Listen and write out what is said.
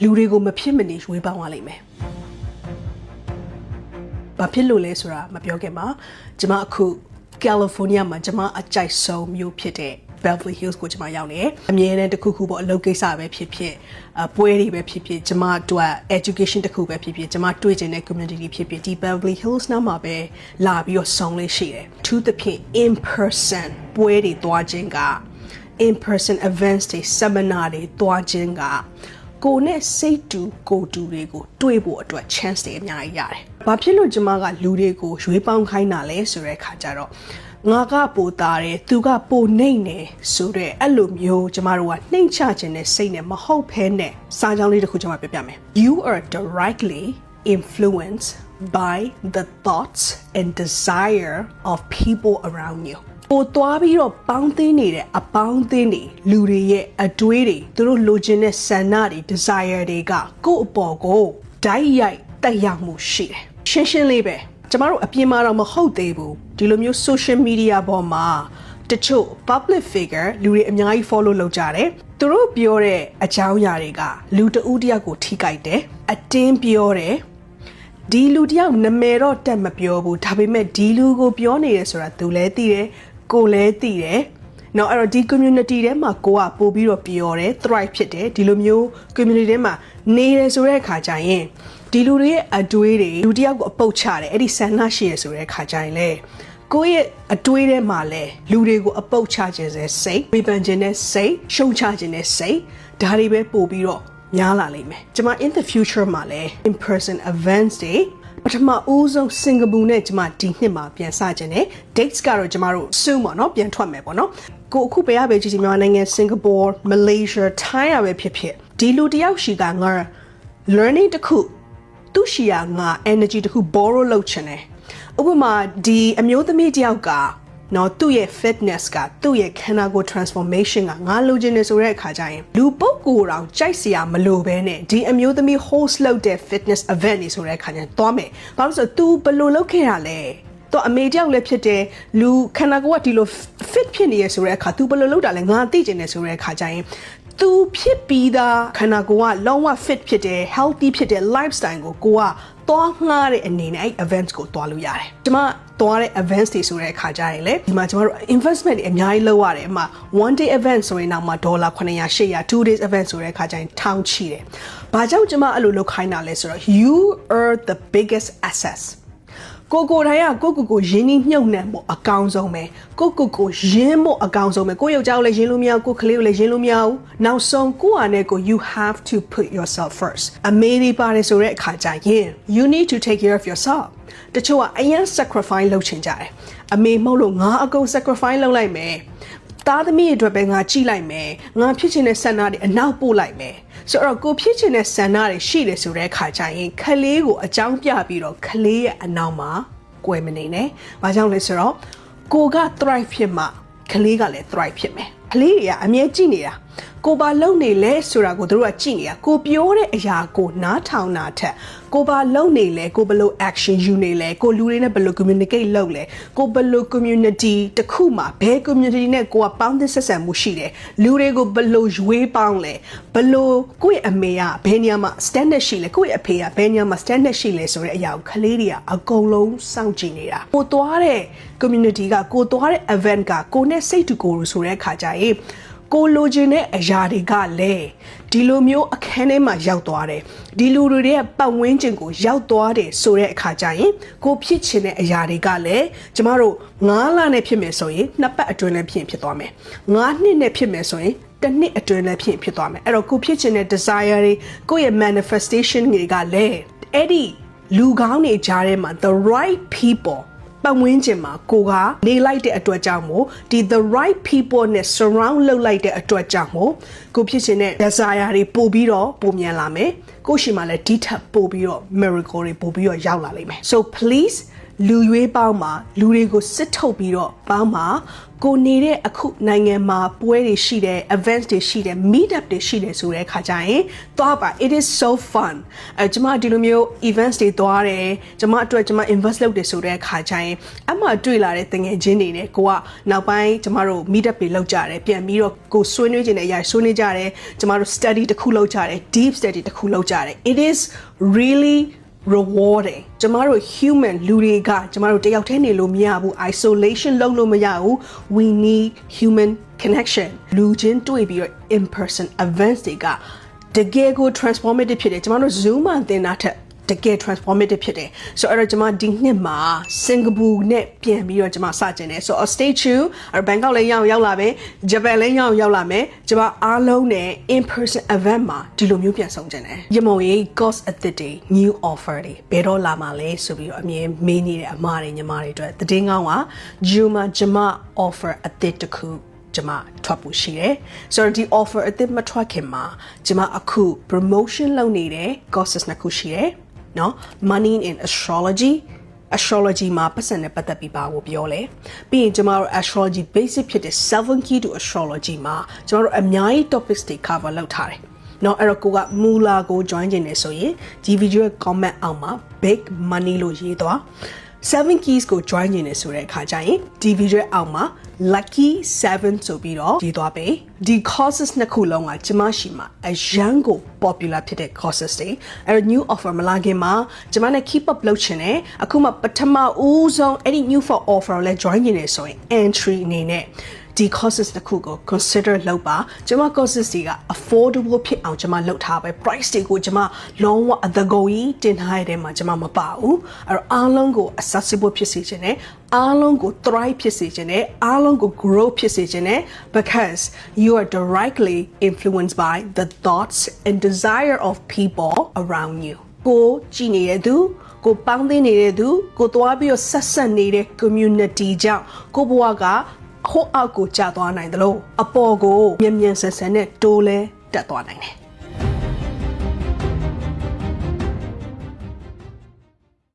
လူတွေကိုမဖြစ်မနေရွေးပေါင်းရလိမ့်မယ်ဘာဖြစ်လို့လဲဆိုတာမပြောခင်မှာကျွန်မအခုကယ်လီဖိုးနီးယားမှာကျွန်မအကြိုက်ဆုံးမြို့ဖြစ်တဲ့ Beverly Hills ကိုကျွန်မရောက်နေတယ်အမြဲတမ်းတစ်ခုခုပေါ့အလုပ်ကိစ္စပဲဖြစ်ဖြစ်ပွဲတွေပဲဖြစ်ဖြစ်ကျွန်မတို့ education တစ်ခုပဲဖြစ်ဖြစ်ကျွန်မတွေ့ကျင်တဲ့ community ဖြစ်ဖြစ်ဒီ Beverly Hills နားမှာပဲလာပြီးတော့ဆောင်လေးရှိတယ်သူသဖြင့် in person ပွဲတွေတွားခြင်းက in person events တွေ seminar တွေတွားခြင်းကကိုနဲ့စိတ်တူကိုတူတွေကိုတွေ့ဖို့အတွက် chance တွေအများကြီးရတယ်။ဘာဖြစ်လို့ကျွန်မကလူတွေကိုရွေးပေါင်းခိုင်းတာလဲဆိုတဲ့အခါကျတော့ငါကပိုသားတယ်သူကပိုနှိမ့်နေဆိုတဲ့အဲ့လိုမျိုးကျွန်မတို့ကနှိမ့်ချခြင်းနဲ့စိတ်နဲ့မဟုတ်ဘဲနဲ့စာကြောင်းလေးတစ်ခုကျွန်မပြပြမယ်။ You are directly influenced by the thoughts and desire of people around you.ပိုသွားပြီးတော့ပေါင်းသင်းနေတဲ့အပေါင်းအသင်းတွေလူတွေရဲ့အတွေးတွေသူတို့လိုချင်တဲ့ဆန္ဒတွေ desire တွေကကိုယ့်အပေါ်ကိုဓာတ်ရိုက်တက်ရောက်မှုရှိတယ်။ရှင်းရှင်းလေးပဲကျမတို့အပြင်မှာတော့မဟုတ်သေးဘူးဒီလိုမျိုး social media ပေါ်မှာတချို့ public figure လူတွေအများကြီး follow လုပ်ကြတယ်။သူတို့ပြောတဲ့အကြောင်းအရာတွေကလူတဦးတယောက်ကိုထိကြိုက်တယ်။အတင်းပြောတယ်။ဒီလူတယောက်နာမည်တော့တက်မပြောဘူးဒါပေမဲ့ဒီလူကိုပြောနေရဆိုတာသူလည်းသိတယ်ကိုလည်းသိတယ်။နော်အဲ့တော့ဒီ community ထဲမှာကိုကပို့ပြီးတော့ပြောတယ် thrive ဖြစ်တယ်ဒီလိုမျိုး community ထဲမှာနေရဆိုတဲ့အခါကျရင်ဒီလူတွေရဲ့အတွေးတွေလူတယောက်ကိုအပုတ်ချတယ်အဲ့ဒီဆန္ဒရှိရဆိုတဲ့အခါကျရင်လေကိုယ့်ရဲ့အတွေးထဲမှာလဲလူတွေကိုအပုတ်ချခြင်းစေစိတ်ဝေဖန်ခြင်းနဲ့စိတ်ရှုံချခြင်းနဲ့စိတ်ဒါတွေပဲပို့ပြီးတော့များလာလိမ့်မယ်ကျွန်မ in the future မှာလဲ in person events တွေပထမဦးဆုံးစင်ကာပူနဲ့ကျွန်မဒီနှစ်မှာပြန်စကြတယ် dates ကတော့ကျွန်မတို့ soon ပေါ့နော်ပြန်ထွက်မယ်ပေါ့နော်ကိုအခုပဲရပဲကြည့်မြန်မာနိုင်ငံစင်ကာပူ Malaysia Thai ရပဲဖြစ်ဖြစ်ဒီလူတယောက်ရှိကငါ learning တခုသူရှိရငါ energy တခု borrow လုပ်ချင်တယ်ဥပမာဒီအမျိုးသမီးတယောက်ကနော်သူ့ရဲ့ fitness ကသူ့ရဲ့ခန္ဓာကိုယ် transformation ကငါလိုချင်နေဆိုတဲ့အခါကျရင်လူပုဂ္ဂိုလ်တောင်ကြိုက်စရာမလိုဘဲနဲ့ဒီအမျိုးသမီး host လုပ်တဲ့ fitness event တွေဆိုတဲ့အခါကျရင်သွားမယ်ဘာလို့ဆိုတော့ तू ဘယ်လိုလုပ်ခဲ့တာလဲတော့အမေတယောက်လည်းဖြစ်တယ်လူခန္ဓာကိုယ်ကဒီလို fit ဖြစ်နေရဆိုတဲ့အခါ तू ဘယ်လိုလုပ်တာလဲငါသိချင်တယ်ဆိုတဲ့အခါကျရင်သူဖြစ်ပြီးသားခန္ဓာကိုယ်ကလုံးဝ fit ဖြစ်တယ် healthy ဖြစ်တယ် lifestyle ကိုကသွားငှားတဲ့အနေနဲ့အဲ့ events ကိုသွားလို့ရတယ်။ကျွန်မသွားတဲ့ events တွေဆိုတဲ့အခါကျရင်လေဒီမှာကျွန်တော်တို့ investment တွေအများကြီးလုပ်ရတယ်။အမှ one day event ဆိုရင်တော့မှဒေါ်လာ900 800 2 days event ဆိုတဲ့အခါကျရင်ထောင်ချီတယ်။ဘာကြောင့်ကျွန်မအဲ့လိုလုပ်ခိုင်းတာလဲဆိုတော့ you are the biggest assetsကိုတိုင်းကကိုရင်းနှီးမြှုပ်နှံဖို့အကောင်းဆုံးပဲကိုရင်းဖို့အကောင်းဆုံးပဲကိုယောက်ျားကိုလည်းရင်းလို့မရဘူးကိုကလေးကိုလည်းရင်းလို့မရဘူးနောက်ဆုံးကိုဟာနဲ့ကို you have to put yourself first အမေဒီပါတယ်ဆိုတဲ့အခါကျရင် you need to take care of yourself တချို့ကအရင် sacrifice လုပ်ချင်ကြတယ်အမေမဟုတ်လို့ငါအကုန် sacrifice လုပ်လိုက်မယ်သားသမီးတွေအတွက်ပဲငါကြည့်လိုက်မယ်ငါဖြစ်ချင်တဲ့ဆန္ဒတွေအနောက်ပို့လိုက်မယ်ဆိုတော့ကိုဖြစ်ချင်တဲ့ဆန္ဒတွေရှိတယ်ဆိုတဲ့အခါကျရင်ခလေးကိုအကြောင်းပြပြီးတော့ခလေးရဲ့အနောက်မှာကွယ်မနေနဲ့။ဘာကြောင့်လဲဆိုတော့ကိုက thrive ဖြစ်မှခလေးကလည်း thrive ဖြစ်မယ်။ခလေးတွေကအမြဲကြည့်နေတာကိုဘာလုံနေလဲဆိုတာကိုတို့ကကြည့်နေတာကိုပြောတဲ့အရာကိုနားထောင်တာထက်ကိုဘာလုံနေလဲကိုဘယ်လို action ယူနေလဲကိုလူတွေနဲ့ဘယ်လို communicate လုပ်လဲကိုဘယ်လို community တစ်ခုမှာဘယ် community နဲ့ကိုကပေါင်းသင်းဆက်ဆံမှုရှိတယ်လူတွေကိုဘယ်လိုရွေးပေါင်းလဲဘယ်လိုကိုယ့်ရဲ့အမေကဘယ်နေရာမှာ standard ရှိလဲကိုယ့်ရဲ့အဖေကဘယ်နေရာမှာ standard ရှိလဲဆိုတဲ့အရာကိုခလေးတွေကအကုန်လုံးစောင့်ကြည့်နေတာကိုသွားတဲ့ community ကကိုသွားတဲ့ event ကကိုနဲ့စိတ်တူကိုဆိုတဲ့အခါကျရင်ကိုလိုချင်တဲ့အရာတွေကလည်းဒီလိုမျိုးအခန်းထဲမှာရောက်သွားတယ်ဒီလူတွေရဲ့ပတ်ဝန်းကျင်ကိုရောက်သွားတယ်ဆိုတဲ့အခါကျရင်ကိုဖြစ်ချင်တဲ့အရာတွေကလည်းကျမတို့9လနဲ့ဖြစ်မယ်ဆိုရင်2ပတ်အတွင်းလည်းဖြစ်သွားမယ်9နှစ်နဲ့ဖြစ်မယ်ဆိုရင်တစ်နှစ်အတွင်းလည်းဖြစ်သွားမယ်အဲ့တော့ကိုဖြစ်ချင်တဲ့ desire တွေကိုယ့်ရဲ့ manifestation တွေကလည်းအဲ့ဒီလူကောင်းတွေကြားထဲမှာ the right peopleပတ်ဝန်းကျင်မှာကိုကနေလိုက်တဲ့အတွက်ကြောင့်မို့ဒီ the right people နဲ့ surround လုပ်လိုက်တဲ့အတွက်ကြောင့်မို့ကိုဖြစ်ချင်တဲ့ desire တွေပို့ပြီးတော့ပုံမြန်လာမယ်ကိုရှိမှလည်းဒီထက်ပို့ပြီးတော့ miracle တွေပို့ပြီးတော့ရောက်လာလိမ့်မယ် so please လူရွေးပေါင်းမှာလူတွေကိုစစ်ထုတ်ပြီးတော့ပေါင်းမှာကိုနေတဲ့အခုနိုင်ငံမှာပွဲတွေရှိတယ် events တွေရှိတယ် meet up တွေရှိတယ်ဆိုတဲ့အခါကျရင်သွားပါ it is so fun ကျမဒီလိုမျိုး events တွေသွားတယ်ကျမအတွက်ကျမ invest လုပ်တယ်ဆိုတဲ့အခါကျရင်အမှတွေ့လာတဲ့တငယ်ချင်းတွေနဲ့ကိုကနောက်ပိုင်းကျမတို့ meet up တွေလုပ်ကြတယ်ပြန်ပြီးတော့ကိုဆွေးနွေးခြင်းနဲ့အရာဆွေးနွေးကြတယ်ကျမတို့ study တစ်ခုလုပ်ကြတယ် deep study တစ်ခုလုပ်ကြတယ် it is really rewarding ကျမတို့ human လူတွေကကျမတို့တယောက်တည်းနေလို့မရဘူး isolation လုပ်လို့မရဘူး we need human connection လူချင်းတွေ့ပြီးတော့ in person events တွေကတကယ်ကို transformative ဖြစ်တယ်ကျမတို့ Zoom မှာသင်တာထက်တကယ် transformative ဖြစ်တယ်ဆိုတော့ကျမဒီနှစ်မှာစင်ကာပူနဲ့ပြန်ပြီးတော့ကျမစကျင်တယ်ဆိုတော့ stay tuned ဘန်ကောက်လည်းရောက်လာမယ်ဂျပန်လည်းရောက်လာမယ်ကျမအားလုံးနဲ့ in person event မှာဒီလိုမျိုးပြန်ဆောင်ကျင်တယ်ရမုံရေး course အသစ်တွေ new offer တွေဘယ်တော့လာမှာလဲဆိုပြီးတော့အမြင်မေးနေတဲ့အမတွေညီမတွေအတွက်သတင်းကောင်းက June မှာကျမ offer အသစ်တစ်ခုကျမထွက်ဖို့ရှိတယ်ဆိုတော့ဒီ offer အသစ်မထွက်ခင်မှာကျမအခု promotion လုပ်နေတဲ့ courses နှစ်ခုရှိတယ်နော် money in astrology မှာပတ်စံနဲ့ပတ်သက်ပြီးပါကိုပြောလဲပြီးရင်ကျမတို့ astrology basic ဖြစ်တဲ့ 7 key to astrology မှာကျမတို့အများကြီး topics တွေ cover လုပ်ထားတယ်နော်အဲ့တော့ကိုကမူလာကို join ကျင်နေဆိုရင်ဒီ video ရဲ့ comment အောက်မှာ big money လို့ရေးသွား7 keys ကို join နေတယ်ဆိုတဲ့အခါကျရင်ဒီ video အောက်မှာ lucky 7ဆိုပြီးတော့ရေးသွားပေးဒီ courses နှစ်ခုလုံးကကျမရှိမှာအရန်ကို popular ဖြစ်တဲ့ courses တွေအဲ့တော့ new offer မလာခင်မှာကျမနဲ့ keep up လုပ်ချင်တယ်အခုမှပထမဦးဆုံးအဲ့ဒီ new for offer ကိုလည်း join နေတယ်ဆိုရင် entry အနေနဲ့ဒီ courses တစ်ခုကို consider လုပ်ပါကျွန်မ courses တွေက affordable ဖြစ်အောင်ကျွန်မလုပ်ထားပဲ price တွေကိုကျွန်မလုံးဝအသကုန်ကြီးတင်ထားရတဲ့မှာကျွန်မမပါဘူးအဲ့တော့အားလုံးကို accessible ဖြစ်စေချင်တယ်အားလုံးကို thrive ဖြစ်စေချင်တယ်အားလုံးကို grow ဖြစ်စေချင်တယ် because you are directly influenced by the thoughts and desire of people around you ကိုကြည်နေတဲ့သူကိုပေါင်းသင်းနေတဲ့သူကိုသွားပြီးတော့ဆက်ဆက်နေတဲ့ community ကြောင့်ကိုဘဝကဟိုအောက်ကိုကျသွားနိုင်တယ်လို့အပေါ်ကိုမြန်မြန်ဆန်ဆန်နဲ့တိုးလဲတက်သွားနိုင်တယ်